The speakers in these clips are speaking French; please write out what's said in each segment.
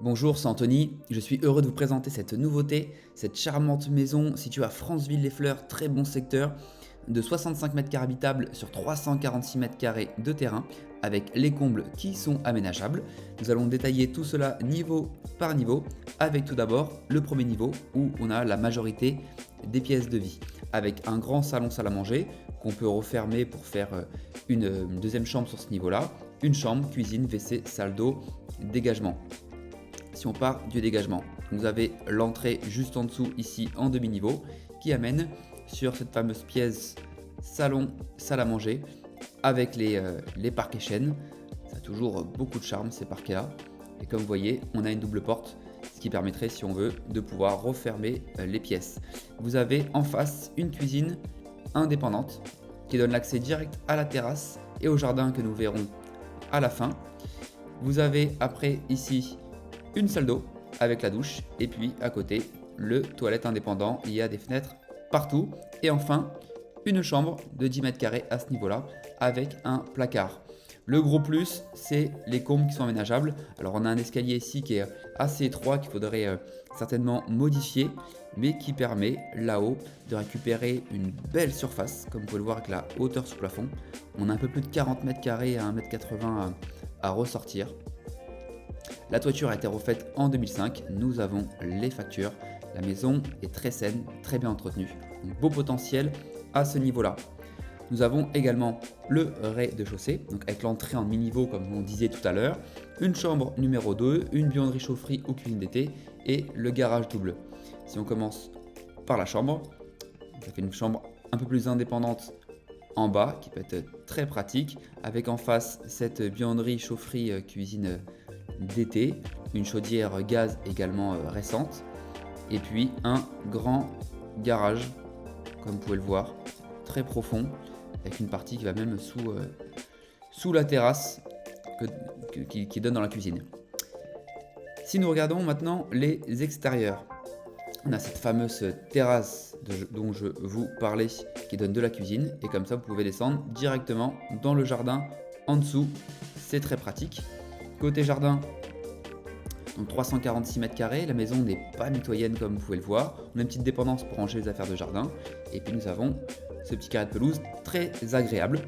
Bonjour, c'est Anthony. Je suis heureux de vous présenter cette nouveauté, cette charmante maison située à Franceville-les-Fleurs, très bon secteur, de 65 mètres carrés habitables sur 346 mètres carrés de terrain, avec les combles qui sont aménageables. Nous allons détailler tout cela niveau par niveau, avec tout d'abord le premier niveau où on a la majorité des pièces de vie, avec un grand salon salle à manger qu'on peut refermer pour faire une deuxième chambre sur ce niveau-là, une chambre, cuisine, WC, salle d'eau, dégagement. Si on part du dégagement, vous avez l'entrée juste en dessous ici en demi-niveau qui amène sur cette fameuse pièce salon, salle à manger avec les parquets chênes. Ça a toujours beaucoup de charme ces parquets-là. Et comme vous voyez, on a une double porte, ce qui permettrait, si on veut, de pouvoir refermer les pièces. Vous avez en face une cuisine indépendante qui donne l'accès direct à la terrasse et au jardin que nous verrons à la fin. Vous avez après ici une salle d'eau avec la douche et puis à côté le toilette indépendant. Il y a des fenêtres partout et enfin une chambre de 10 mètres carrés à ce niveau-là avec un placard. Le gros plus, c'est les combles qui sont aménageables. Alors on a un escalier ici qui est assez étroit qu'il faudrait certainement modifier, mais qui permet là-haut de récupérer une belle surface, comme vous pouvez le voir avec la hauteur sous plafond. On a un peu plus de 40 mètres carrés à 1,80 m à ressortir. La toiture a été refaite en 2005, nous avons les factures. La maison est très saine, très bien entretenue. Donc beau potentiel à ce niveau-là. Nous avons également le rez-de-chaussée, donc avec l'entrée en mi-niveau comme on disait tout à l'heure, une chambre numéro 2, une buanderie chaufferie ou cuisine d'été et le garage double. Si on commence par la chambre, ça fait une chambre un peu plus indépendante en bas qui peut être très pratique avec en face cette buanderie chaufferie cuisine d'été, une chaudière gaz également récente et puis un grand garage comme vous pouvez le voir, très profond avec une partie qui va même sous la terrasse qui donne dans la cuisine. Si nous regardons maintenant les extérieurs, on a cette fameuse terrasse dont je vous parlais qui donne de la cuisine et comme ça vous pouvez descendre directement dans le jardin en dessous, c'est très pratique. Côté jardin, donc 346 mètres carrés, la maison n'est pas mitoyenne comme vous pouvez le voir. On a une petite dépendance pour ranger les affaires de jardin. Et puis nous avons ce petit carré de pelouse très agréable.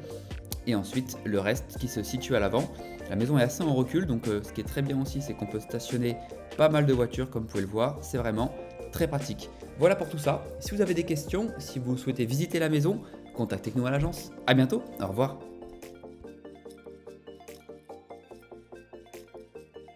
Et ensuite le reste qui se situe à l'avant. La maison est assez en recul, donc ce qui est très bien aussi, c'est qu'on peut stationner pas mal de voitures comme vous pouvez le voir. C'est vraiment très pratique. Voilà pour tout ça. Si vous avez des questions, si vous souhaitez visiter la maison, contactez-nous à l'agence. À bientôt, au revoir.